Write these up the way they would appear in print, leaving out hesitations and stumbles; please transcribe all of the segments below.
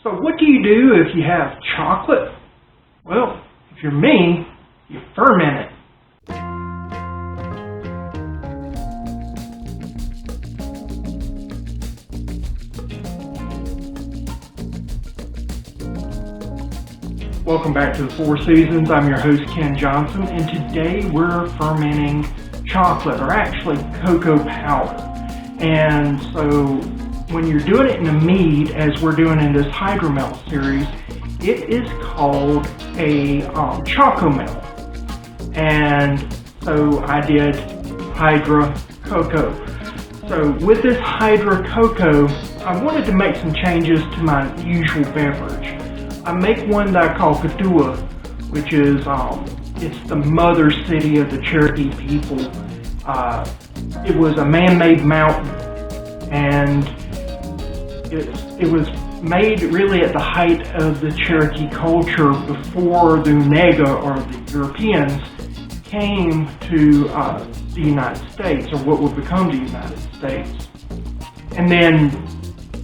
So what do you do if you have chocolate? Well, if you're me, you ferment it. Welcome back to the Four Seasons. I'm your host, Ken Johnson, and today we're fermenting chocolate, or actually cocoa powder. And so when you're doing it in a mead, as we're doing in this Hydromel series, it is called a Chocomel. And so I did Hydra Coco. So with this Hydra Coco, I wanted to make some changes to my usual beverage. I make one that I call Hydra, which is it's the mother city of the Cherokee people. It was a man-made mountain, and it was made really at the height of the Cherokee culture before the Unega, or the Europeans, came to the United States, or what would become the United States. And then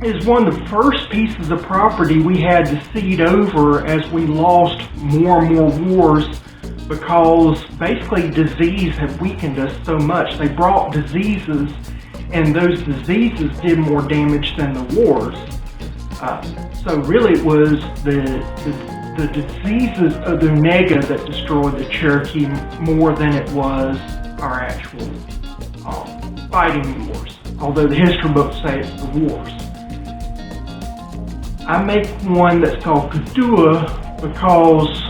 it was one of the first pieces of property we had to cede over as we lost more and more wars, because basically disease had weakened us so much. They brought diseases, and those diseases did more damage than the wars. So really it was the diseases of the Unega that destroyed the Cherokee more than it was our actual fighting wars, although the history books say it's the wars. I make one that's called Hydra because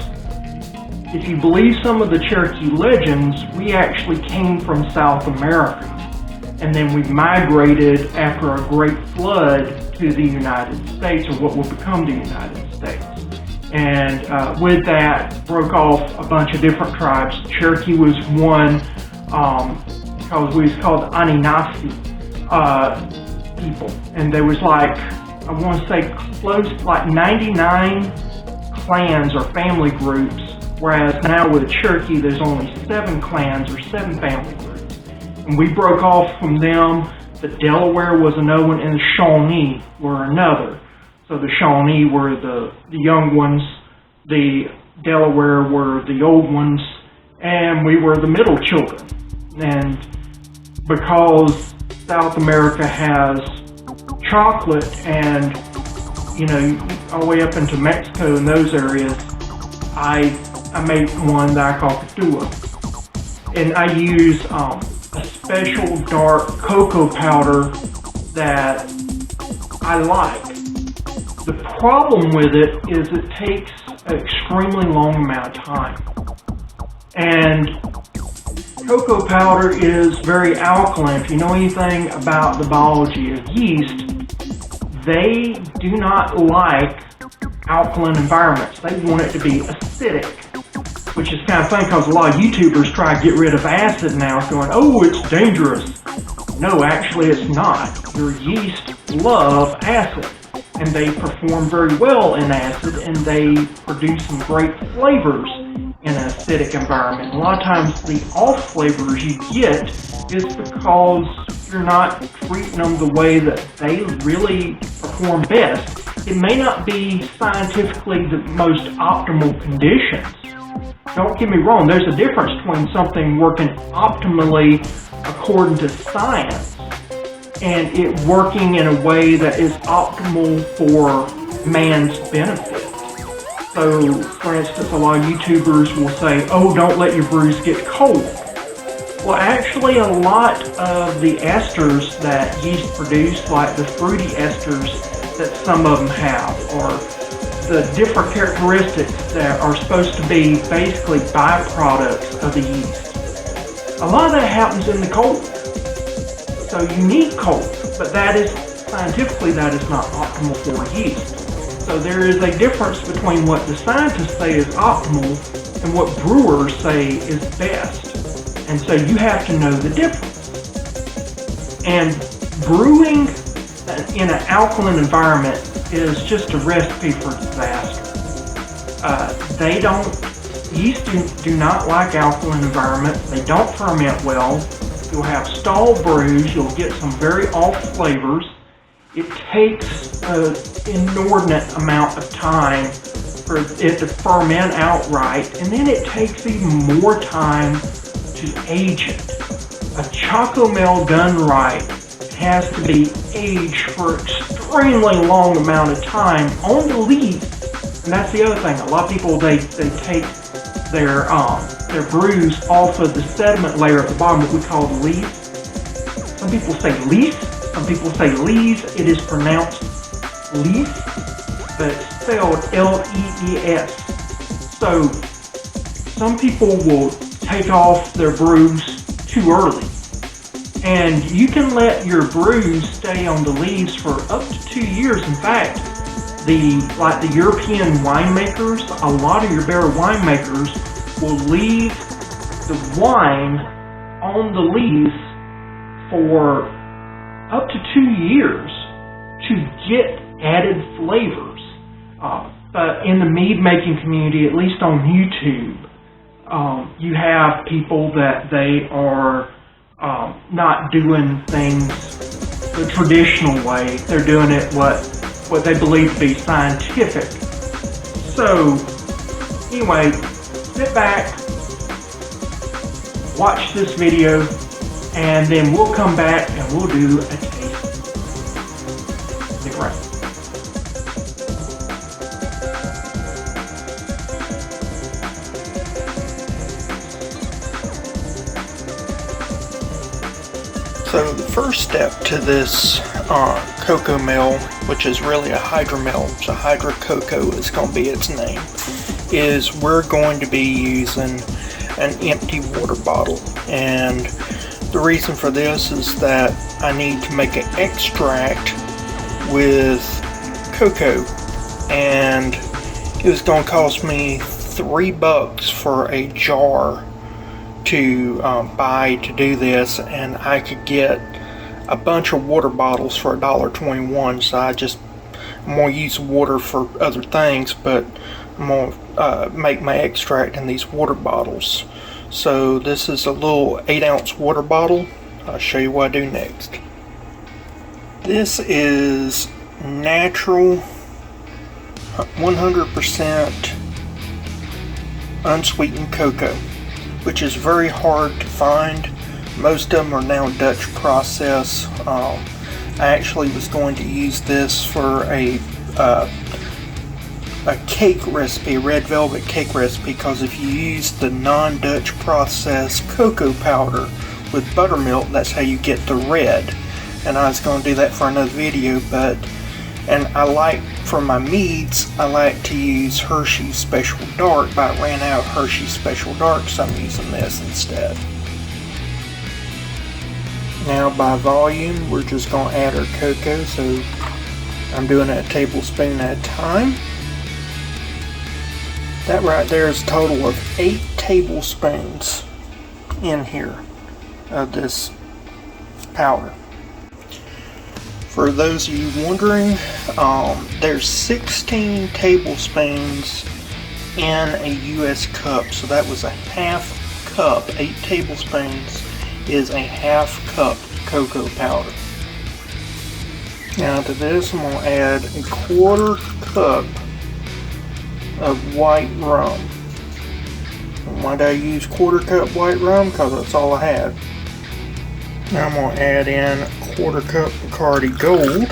if you believe some of the Cherokee legends, we actually came from South America, and then we migrated after a great flood to the United States, or what would become the United States. And with that, broke off a bunch of different tribes. Cherokee was one, because we was called Aninasi people, and there was like, I want to say close, like 99 clans or family groups, whereas now with Cherokee there's only 7 clans or 7 family groups. And we broke off from them. The Delaware was another one, and the Shawnee were another. So the Shawnee were the young ones, the Delaware were the old ones, and we were the middle children. And because South America has chocolate, and you know, all the way up into Mexico and those areas, I made one that I call Hydra, and I use a special dark cocoa powder that I like. The problem with it is it takes an extremely long amount of time, and cocoa powder is very alkaline. If you know anything about the biology of yeast, they do not like alkaline environments. They want it to be acidic, which is kind of funny because a lot of YouTubers try to get rid of acid now, going, oh, it's dangerous. No, actually it's not. Your yeast love acid, and they perform very well in acid, and they produce some great flavors in an acidic environment. A lot of times the off flavors you get is because you're not treating them the way that they really perform best. It may not be scientifically the most optimal conditions. Don't get me wrong, there's a difference between something working optimally according to science and it working in a way that is optimal for man's benefit. So, for instance, a lot of YouTubers will say, oh, don't let your brews get cold. Well, actually, a lot of the esters that yeast produce, like the fruity esters that some of them have, or the different characteristics that are supposed to be basically byproducts of the yeast, a lot of that happens in the cold. So you need cold, but that is, scientifically, that is not optimal for yeast. So there is a difference between what the scientists say is optimal and what brewers say is best. And so you have to know the difference. And brewing in an alkaline environment is just a recipe for disaster. Yeast do not like alkaline environments. They don't ferment well. You'll have stall brews. You'll get some very off flavors. It takes inordinate amount of time for it to ferment outright, and then it takes even more time to age it. A Chocomel done right has to be aged for an extremely long amount of time on the leaf. And that's the other thing. A lot of people, they take their brews off of the sediment layer at the bottom, what we call the leaf. Some people say leaf, some people say lees. It is pronounced leaf, but it's spelled L-E-E-S. So some people will take off their brews too early. And you can let your brews stay on the leaves for up to 2 years. In fact, like the European winemakers, a lot of your better winemakers will leave the wine on the leaves for up to 2 years to get added flavors. But in the mead making community, at least on YouTube, you have people that they are not doing things the traditional way. They're doing it what they believe to be scientific. So anyway, sit back, watch this video, and then we'll come back and we'll do a taste. Stick around. So the first step to this Chocomel, which is really a hydromel, so Hydra Coco is going to be its name, is we're going to be using an empty water bottle. And the reason for this is that I need to make an extract with cocoa, and it was going to cost me $3 for a jar to buy to do this, and I could get a bunch of water bottles for $1.21. So I'm going to use water for other things, but I'm going to make my extract in these water bottles. So this is a little 8-ounce water bottle. I'll show you what I do next. This is natural 100% unsweetened cocoa, which is very hard to find. Most of them are now Dutch process. I actually was going to use this for a cake recipe, a red velvet cake recipe, because if you use the non-Dutch process cocoa powder with buttermilk, that's how you get the red. And I was going to do that for another video, and I like, for my meads, I like to use Hershey Special Dark, but I ran out of Hershey Special Dark, so I'm using this instead. Now by volume, we're just going to add our cocoa, so I'm doing it a tablespoon at a time. That right there is a total of 8 tablespoons in here of this powder. For those of you wondering, there's 16 tablespoons in a US cup, so that was a half cup. 8 tablespoons is a half cup cocoa powder. Now to this, I'm going to add a 1/4 cup of white rum. And why did I use 1/4 cup white rum? Because that's all I had. Now I'm going to add in a 1/4 cup Bacardi Gold,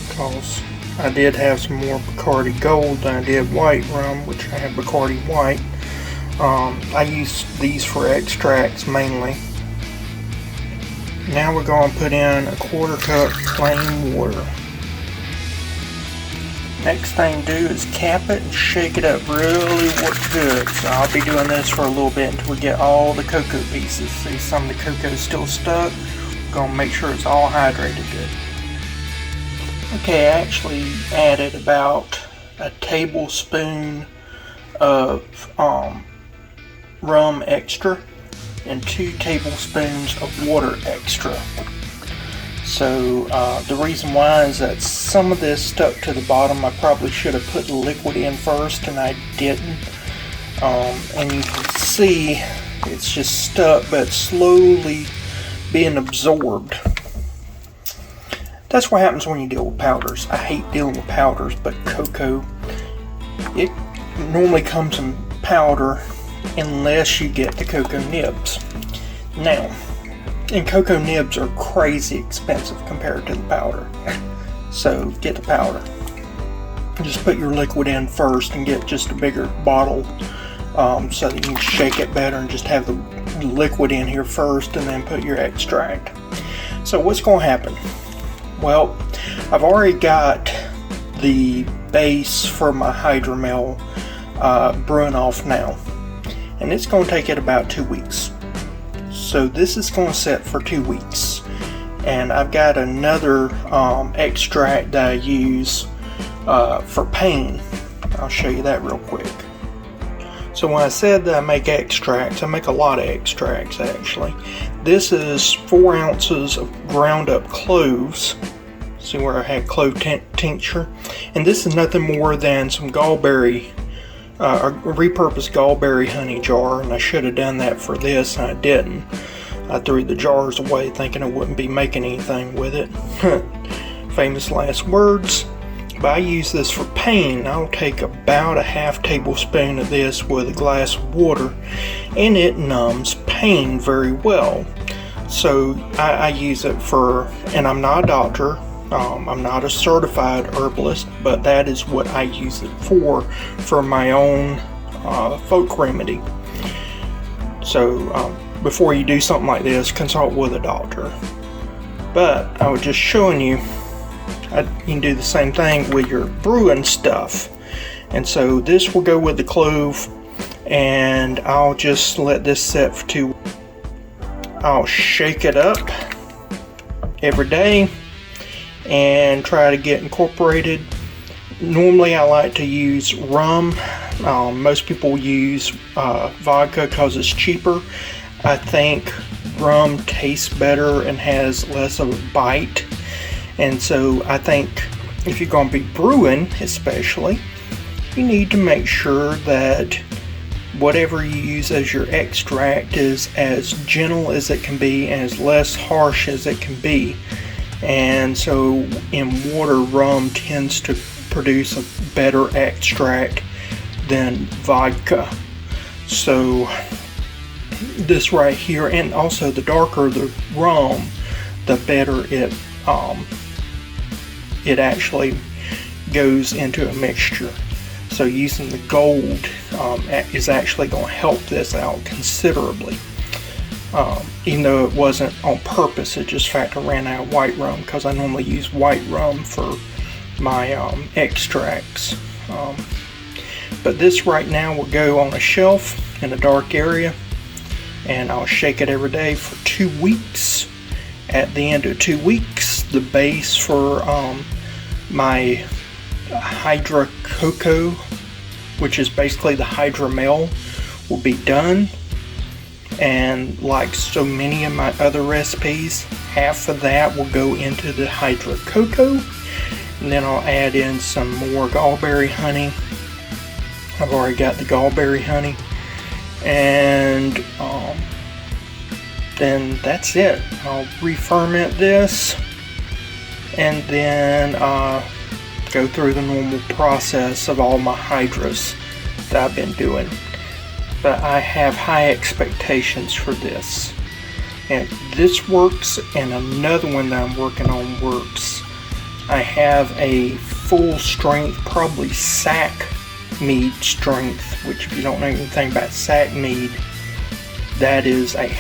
because I did have some more Bacardi Gold than I did white rum, which I have Bacardi White. I use these for extracts mainly. Now we're going to put in a 1/4 cup plain water. Next thing to do is cap it and shake it up really good. So I'll be doing this for a little bit until we get all the cocoa pieces. See, some of the cocoa is still stuck. We're going to make sure it's all hydrated good. Okay, I actually added about a tablespoon of rum extra and 2 tablespoons of water extra. So the reason why is that some of this stuck to the bottom. I probably should have put the liquid in first, and I didn't. And you can see it's just stuck, but slowly being absorbed. That's what happens when you deal with powders. I hate dealing with powders, but cocoa, it normally comes in powder unless you get the cocoa nibs. Now, and cocoa nibs are crazy expensive compared to the powder. So get the powder. Just put your liquid in first and get just a bigger bottle so that you can shake it better and just have the liquid in here first and then put your extract. So what's going to happen? Well, I've already got the base for my hydromel brewing off now, and it's going to take it about 2 weeks. So this is going to sit for 2 weeks, and I've got another extract that I use for pain. I'll show you that real quick. So when I said that I make extracts, I make a lot of extracts actually. This is 4 ounces of ground up cloves. See where I had clove tincture? And this is nothing more than some Gallberry, a repurposed Gallberry honey jar, and I should have done that for this and I didn't. I threw the jars away thinking I wouldn't be making anything with it. Famous last words. But I use this for pain. I'll take about a half tablespoon of this with a glass of water, and it numbs pain very well. So I use it for, and I'm not a doctor, I'm not a certified herbalist, but that is what I use it for my own folk remedy. So before you do something like this, consult with a doctor. But I was just showing you, you can do the same thing with your brewing stuff. And so this will go with the clove, and I'll just let this set for 2 weeks. I'll shake it up every day and try to get incorporated. Normally I like to use rum. Most people use vodka because it's cheaper. I think rum tastes better and has less of a bite. And so I think if you're going to be brewing especially, you need to make sure that whatever you use as your extract is as gentle as it can be and as less harsh as it can be. And so in water, rum tends to produce a better extract than vodka. So this right here, and also the darker the rum, the better it actually goes into a mixture. So using the gold is actually going to help this out considerably. Even though it wasn't on purpose, it just fact I ran out of white rum because I normally use white rum for my extracts. But this right now will go on a shelf in a dark area, and I'll shake it every day for 2 weeks. At the end of 2 weeks, the base for my Hydra Coco, which is basically the Hydromel, will be done. And like so many of my other recipes, half of that will go into the Hydra Coco, and then I'll add in some more Gallberry honey. I've already got the Gallberry honey, and then that's it. I'll re-ferment this and then go through the normal process of all my hydras that I've been doing. But I have high expectations for this. And if this works and another one that I'm working on works, I have a full strength, probably sack mead strength, which if you don't know anything about sack mead, that is a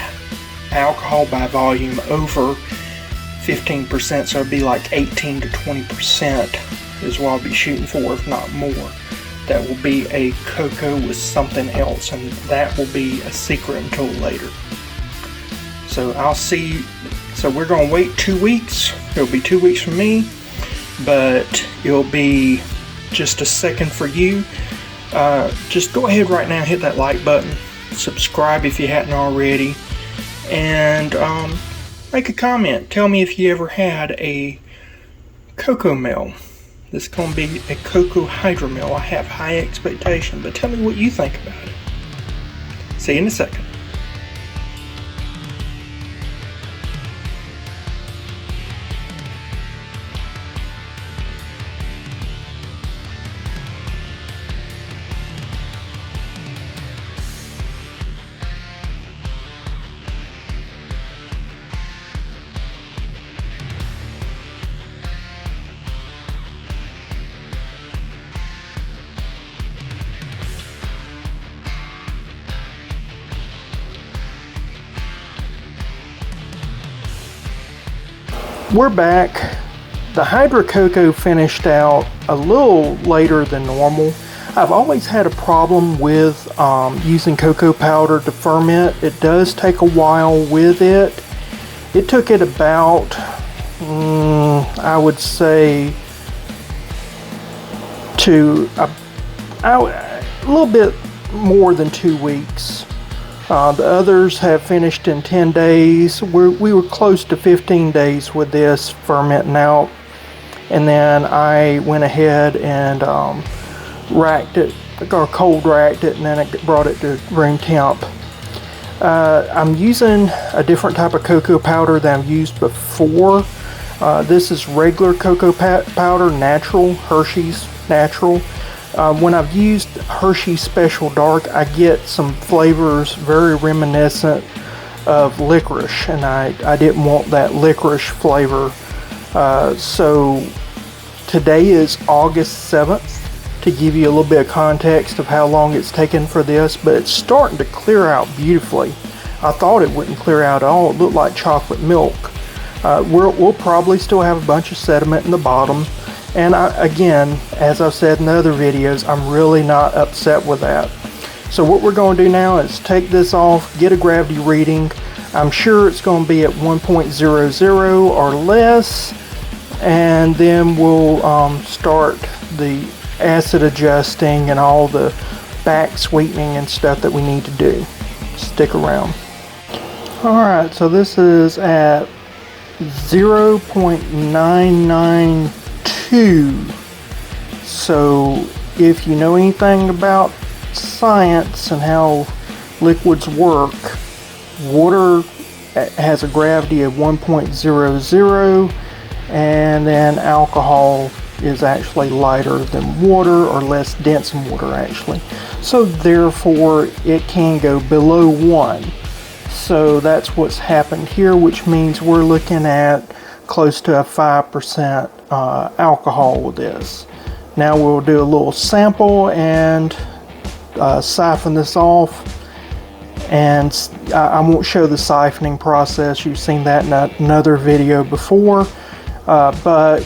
alcohol by volume over 15%, so it'd be like 18 to 20% is what I'll be shooting for, if not more. That will be a cocoa with something else, and that will be a secret until later. So I'll see. So we're going to wait 2 weeks. It'll be 2 weeks for me, but it'll be just a second for you. Just go ahead right now, hit that like button, subscribe if you hadn't already, and make a comment. Tell me if you ever had a Chocomel. This is going to be a Coco Hydromel. I have high expectations, but tell me what you think about it. See you in a second. We're back. The Hydra Coco finished out a little later than normal. I've always had a problem with using cocoa powder to ferment. It does take a while with it. It took it about, I would say, a little bit more than 2 weeks. The others have finished in 10 days. We were close to 15 days with this fermenting out. And then I went ahead and racked it, or cold racked it, and then I brought it to room temp. I'm using a different type of cocoa powder than I've used before. This is regular cocoa powder, natural, Hershey's natural. When I've used Hershey Special Dark, I get some flavors very reminiscent of licorice, and I didn't want that licorice flavor. So today is August 7th, to give you a little bit of context of how long it's taken for this, but it's starting to clear out beautifully. I thought it wouldn't clear out at all. It looked like chocolate milk. We'll probably still have a bunch of sediment in the bottom, and again, as I've said in other videos, I'm really not upset with that. So what we're going to do now is take this off, get a gravity reading. I'm sure it's going to be at 1.00 or less, and then we'll start the acid adjusting and all the back sweetening and stuff that we need to do. Stick around. Alright, so this is at 0.992. So if you know anything about science and how liquids work, water has a gravity of 1.00, and then alcohol is actually lighter than water, or less dense than water actually. So therefore it can go below 1. So that's what's happened here, which means we're looking at close to a 5% alcohol with this. Now we'll do a little sample and siphon this off. And I won't show the siphoning process. You've seen that in another video before. But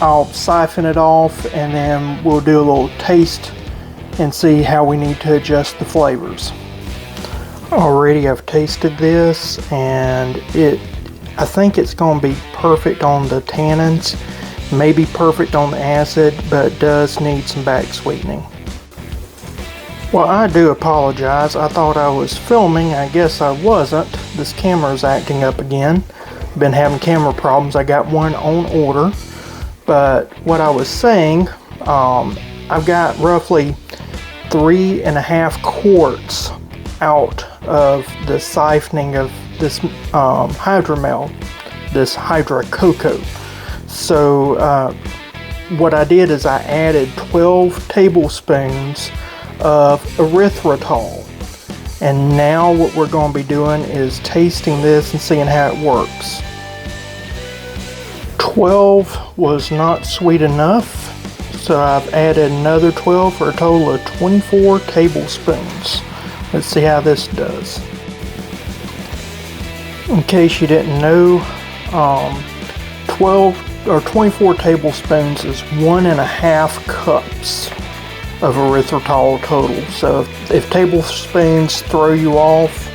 I'll siphon it off, and then we'll do a little taste and see how we need to adjust the flavors. Already I've tasted this, and I think it's going to be perfect on the tannins, maybe perfect on the acid, but it does need some back sweetening. Well, I do apologize. I thought I was filming. I guess I wasn't. This camera's acting up again. Been having camera problems. I got one on order. But what I was saying, I've got roughly 3.5 quarts out of the siphoning of this hydromel, this Hydra Coco. So what I did is I added 12 tablespoons of erythritol. And now what we're going to be doing is tasting this and seeing how it works. 12 was not sweet enough, so I've added another 12 for a total of 24 tablespoons. Let's see how this does. In case you didn't know, 12 or 24 tablespoons is 1.5 cups of erythritol total. So if tablespoons throw you off,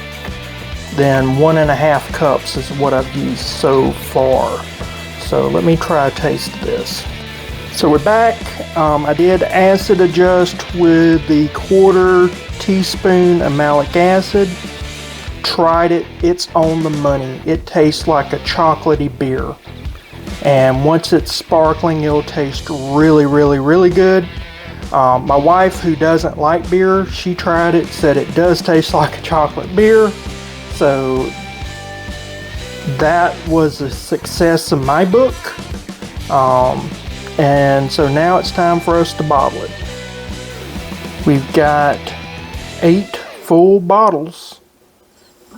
then 1.5 cups is what I've used so far. So let me try a taste of this. So we're back. I did acid adjust with the 1/4 teaspoon of malic acid. Tried it. It's on the money. It tastes like a chocolatey beer. And once it's sparkling, it'll taste really, really, really good. My wife, who doesn't like beer, she tried it, said it does taste like a chocolate beer. So that was a success in my book. And so now it's time for us to bottle it. We've got 8 full bottles.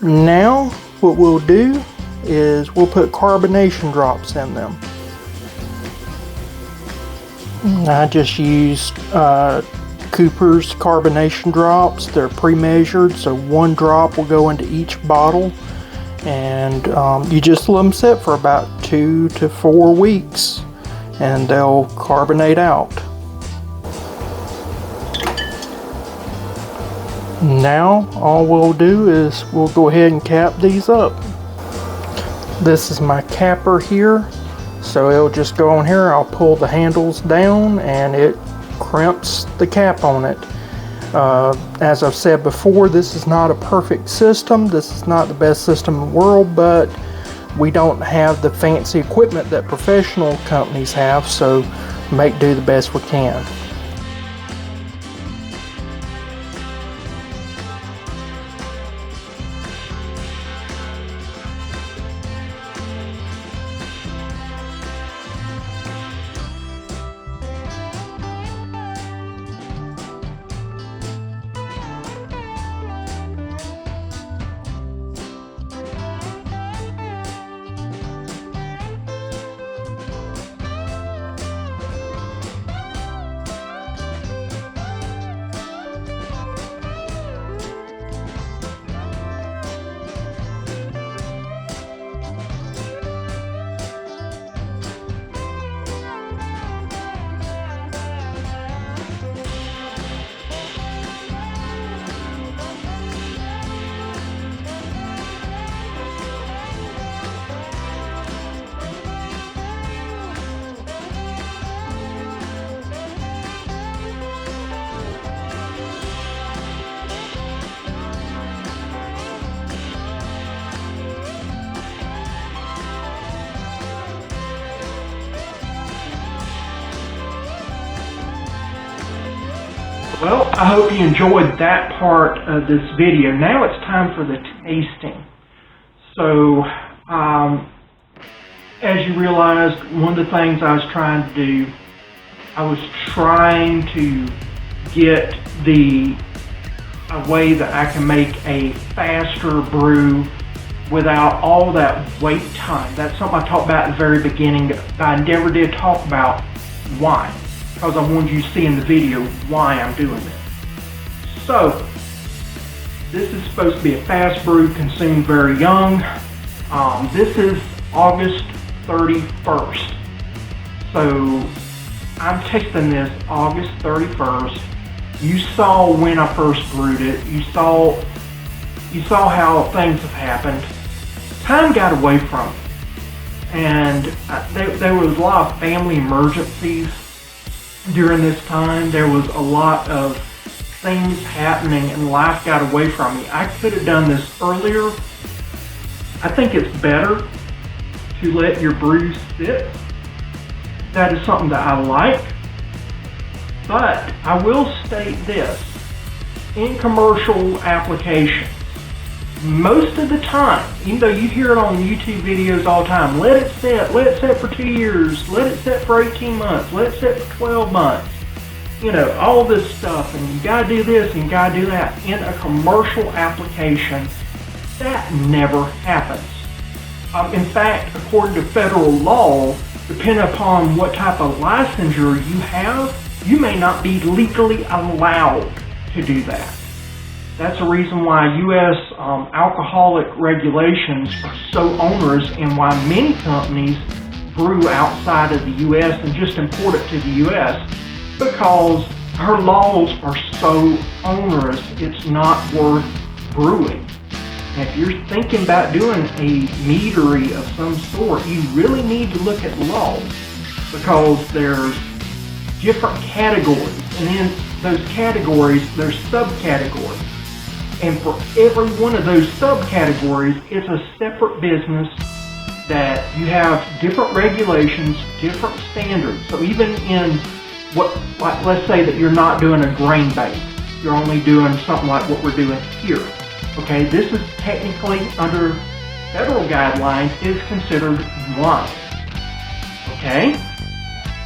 Now what we'll do is we'll put carbonation drops in them. I just used Cooper's carbonation drops. They're pre-measured, so 1 drop will go into each bottle. And you just let them sit for about 2 to 4 weeks and they'll carbonate out. Now all we'll do is we'll go ahead and cap these up. This is my capper here, so it'll just go on here. I'll pull the handles down and it crimps the cap on it. As I've said before, this is not a perfect system. This is not the best system in the world, but we don't have the fancy equipment that professional companies have, so make do the best we can. Well, I hope you enjoyed that part of this video. Now it's time for the tasting. So, as you realized, one of the things I was trying to do, I was trying to get a way that I can make a faster brew without all that wait time. That's something I talked about at the very beginning, but I never did talk about why, because I wanted you to see in the video why I'm doing this. So, this is supposed to be a fast brew, consumed very young. This is August 31st. So, I'm tasting this August 31st. You saw when I first brewed it. You saw how things have happened. Time got away from me. And there was a lot of family emergencies during this time. There was a lot of things happening and life got away from me. I could have done this earlier. I think it's better to let your brews sit. That is something that I like. But I will state this, in commercial applications, most of the time, even though you hear it on YouTube videos all the time, let it sit for 2 years, let it sit for 18 months, let it sit for 12 months, you know, all this stuff, and you gotta do this and you gotta do that. In a commercial application, that never happens. In fact, according to federal law, depending upon what type of licensure you have, you may not be legally allowed to do that. That's the reason why U.S. Alcoholic regulations are so onerous and why many companies brew outside of the U.S. and just import it to the U.S. because our laws are so onerous, it's not worth brewing. And if you're thinking about doing a meadery of some sort, you really need to look at laws because there's different categories, and in those categories, there's subcategories. And for every one of those subcategories, it's a separate business that you have different regulations, different standards. So even in like let's say that you're not doing a grain base, you're only doing something like what we're doing here. Okay, this is technically under federal guidelines is considered wine. Okay?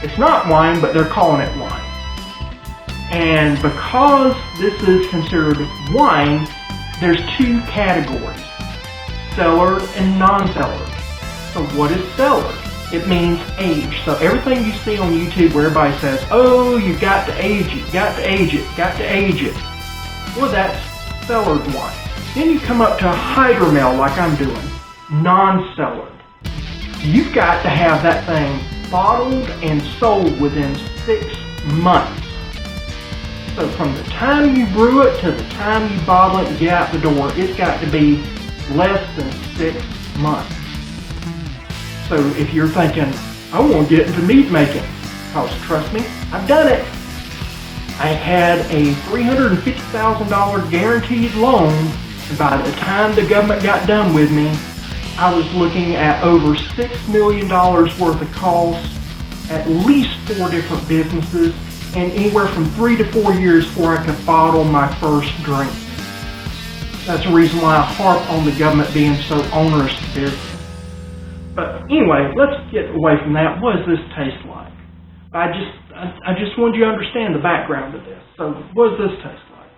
It's not wine, but they're calling it wine. And because this is considered wine, there's two categories, cellar and non-cellar. So what is cellar? It means age. So everything you see on YouTube where everybody says, oh, you've got to age it, you got to age it, got to age it. Well, that's cellared wine. Then you come up to a hydromel like I'm doing. non-cellared. You've got to have that thing bottled and sold within 6 months. So from the time you brew it to the time you bottle it and get out the door, it's got to be less than 6 months. So if you're thinking, I want to get into mead making, because trust me, I've done it. I had a $350,000 guaranteed loan, and by the time the government got done with me, I was looking at over $6 million worth of costs, at least 4 different businesses, and anywhere from 3 to 4 years before I could bottle my first drink. That's the reason why I harp on the government being so onerous to business. But anyway, let's get away from that. What does this taste like? I just wanted you to understand the background of this. So what does this taste like?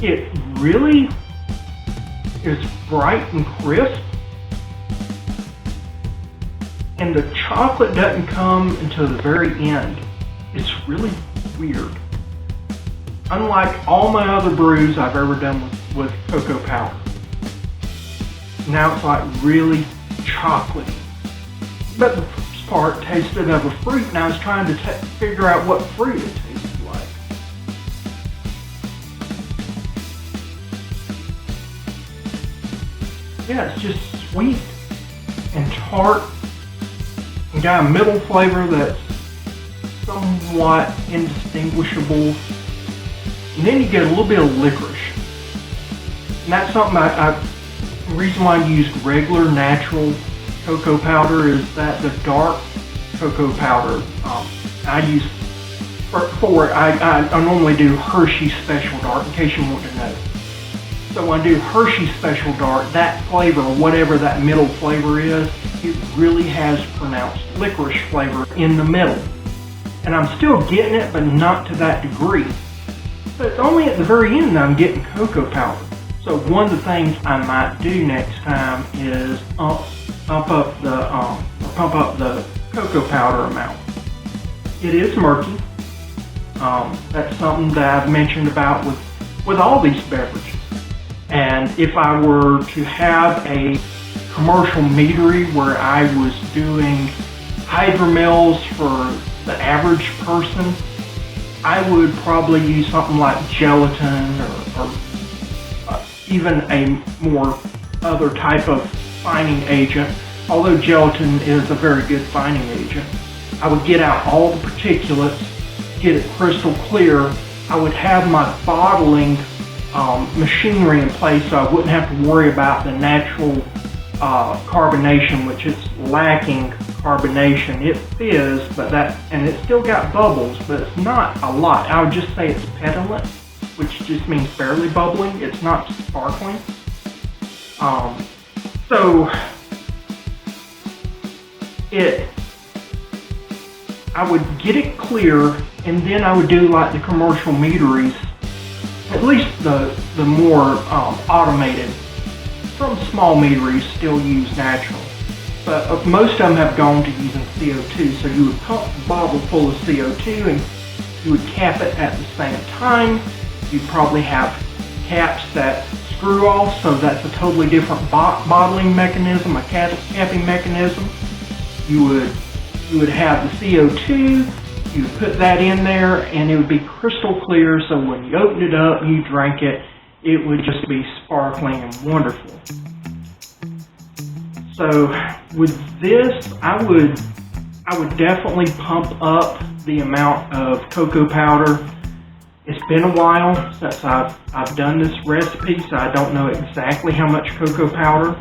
It really is bright and crisp, and the chocolate doesn't come until the very end. It's really weird. Unlike all my other brews I've ever done with cocoa powder. Now it's like really chocolatey. But the first part tasted of a fruit, and I was trying to figure out what fruit it tasted like. Yeah, it's just sweet and tart, and got a middle flavor that's somewhat indistinguishable. And then you get a little bit of licorice. And that's something the reason why I use regular natural cocoa powder is that the dark cocoa powder I use for it, I normally do Hershey Special Dark, in case you want to know. So when I do Hershey Special Dark, that flavor, whatever that middle flavor is, it really has pronounced licorice flavor in the middle. And I'm still getting it, but not to that degree. But it's only at the very end that I'm getting cocoa powder. So one of the things I might do next time is pump up the cocoa powder amount. It is murky. That's something that I've mentioned about with all these beverages. And if I were to have a commercial meadery where I was doing hydromels for the average person, I would probably use something like gelatin or even a more other type of fining agent. Although gelatin is a very good fining agent, I would get out all the particulates, get it crystal clear. I would have my bottling machinery in place so I wouldn't have to worry about the natural carbonation, which is lacking carbonation. It fizz, and it's still got bubbles, but it's not a lot. I would just say it's petulant, which just means barely bubbling. It's not sparkling. So I would get it clear, and then I would do like the commercial meaderies, at least the more automated. Some small meaderies still use natural, but most of them have gone to using CO2. So you would pump the bottle full of CO2 and you would cap it at the same time. You'd probably have caps that screw off, so that's a totally different bottling mechanism, a capping mechanism. You would have the CO2, you would put that in there, and it would be crystal clear, so when you opened it up and you drank it, it would just be sparkling and wonderful. So with this, I would definitely pump up the amount of cocoa powder. It's been a while since I've done this recipe, so I don't know exactly how much cocoa powder.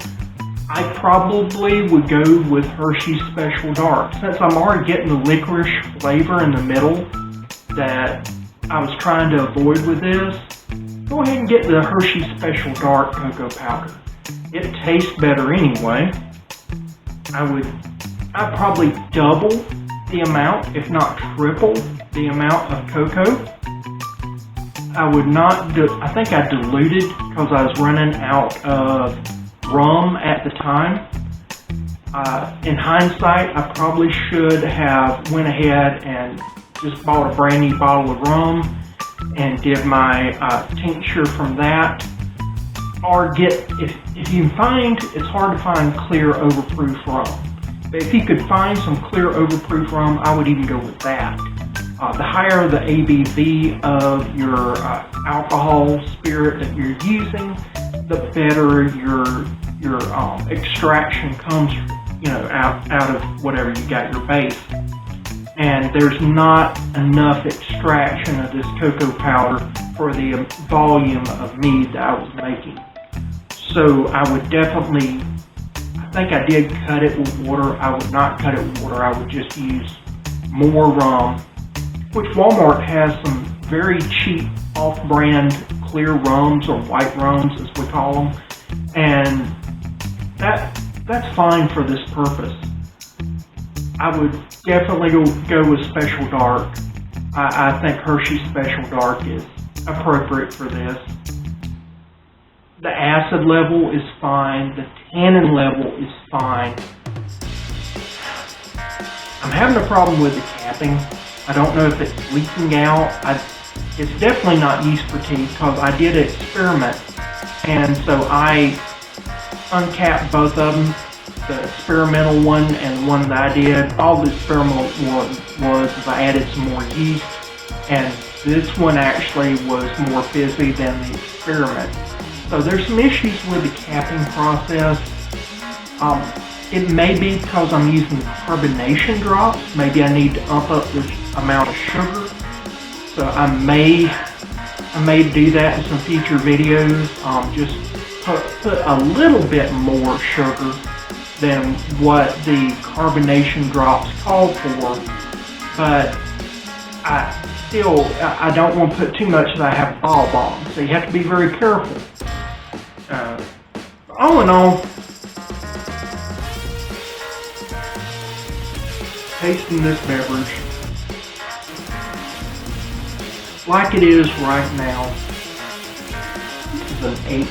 I probably would go with Hershey Special Dark. Since I'm already getting the licorice flavor in the middle that I was trying to avoid with this, go ahead and get the Hershey Special Dark cocoa powder. It tastes better anyway. I'd probably double the amount, if not triple the amount of cocoa. I think I diluted because I was running out of rum at the time. In hindsight, I probably should have went ahead and just bought a brand new bottle of rum and did my tincture from that. Or if you find, it's hard to find clear overproof rum. But if you could find some clear overproof rum, I would even go with that. The higher the ABV of your alcohol spirit that you're using, the better your extraction comes, out of whatever you got your base. And there's not enough extraction of this cocoa powder for the volume of mead that I was making. So I would definitely, I think I did cut it with water. I would not cut it with water. I would just use more rum, which Walmart has some very cheap off-brand clear rums, or white rums as we call them. And that's fine for this purpose. I would definitely go with Special Dark. I think Hershey Special Dark is appropriate for this. The acid level is fine. The tannin level is fine. I'm having a problem with the capping. I don't know if it's leaking out. It's definitely not yeast fatigue, because I did experiment. And so I uncapped both of them. The experimental one and the one that I did. All the experimental one was I added some more yeast, and this one actually was more fizzy than the experiment. So there's some issues with the capping process. It may be because I'm using carbonation drops. Maybe I need to up the amount of sugar. So I may do that in some future videos. Just put a little bit more sugar than what the carbonation drops called for, but I don't want to put too much that I have ball bombs, so you have to be very careful. All in all, tasting this beverage like it is right now, this is an 8.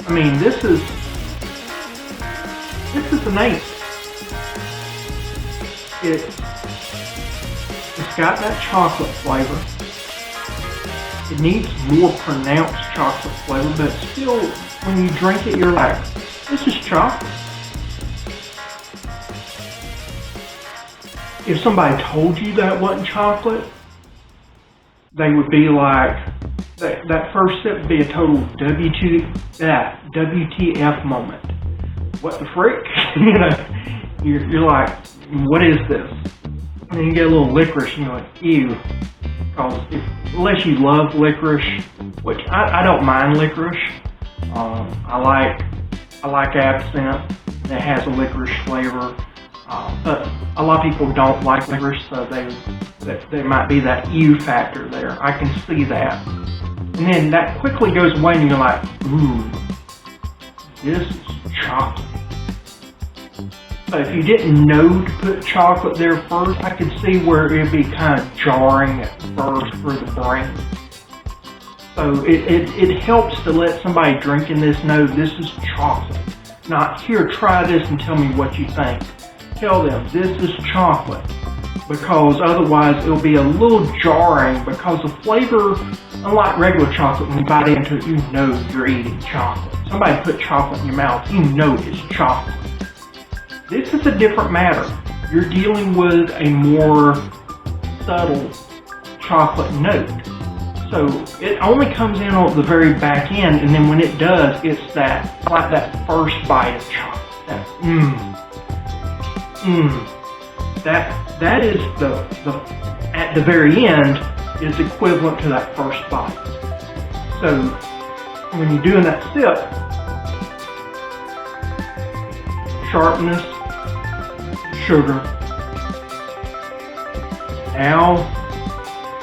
I mean, this is an 8. It's got that chocolate flavor. It needs more pronounced chocolate flavor, but still, when you drink it, you're like, this is chocolate. If somebody told you that wasn't chocolate, they would be like, that first sip would be a total WTF moment. What the frick? You're like, what is this? And then you get a little licorice and you're like, ew. Because unless you love licorice, which I don't mind licorice. I like absinthe that has a licorice flavor. But a lot of people don't like licorice, so there might be that ew factor there. I can see that. And then that quickly goes away and you're like, ooh, this is chocolate. So if you didn't know to put chocolate there first, I could see where it'd be kind of jarring at first for the brain. So it helps to let somebody drinking this know this is chocolate. Not, here, try this and tell me what you think. Tell them this is chocolate, because otherwise it'll be a little jarring, because the flavor, unlike regular chocolate, when you bite into it, you know you're eating chocolate. Somebody put chocolate in your mouth, you know it's chocolate. This is a different matter. You're dealing with a more subtle chocolate note. So it only comes in on the very back end, and then when it does, it's like that first bite of chocolate. That is at the very end is equivalent to that first bite. So when you're doing that sip, sharpness, sugar. Now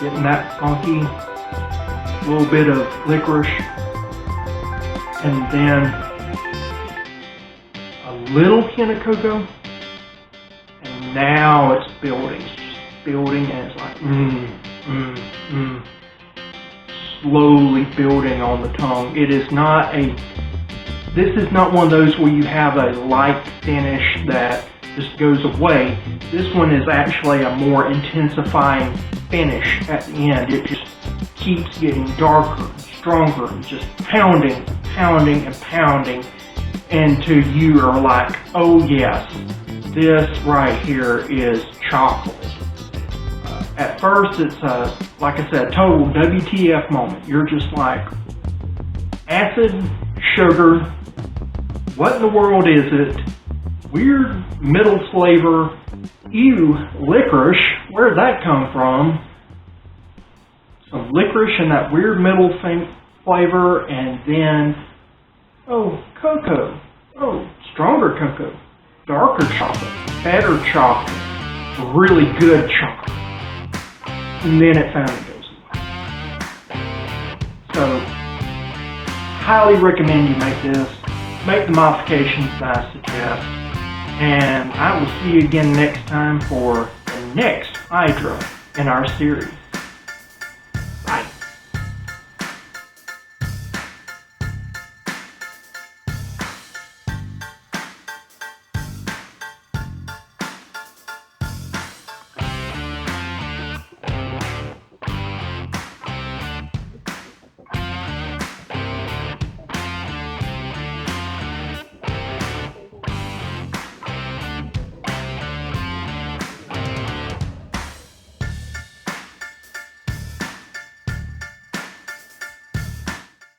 getting that funky little bit of licorice, and then a little hint of cocoa. Now it's building, and it's like, slowly building on the tongue. This is not one of those where you have a light finish that just goes away. This one is actually a more intensifying finish at the end. It just keeps getting darker and stronger and just pounding, pounding, and pounding until you are like, oh yes, this right here is chocolate. At first it's like I said, a total WTF moment. You're just like, acid, sugar, what in the world is it? Weird middle flavor, ew, licorice, where did that come from? Some licorice and that weird middle flavor, and then, oh, cocoa. Oh, stronger cocoa, darker chocolate, better chocolate, really good chocolate. And then it finally goes away. So, highly recommend you make this. Make the modifications that I suggest. And I will see you again next time for the next Hydra in our series.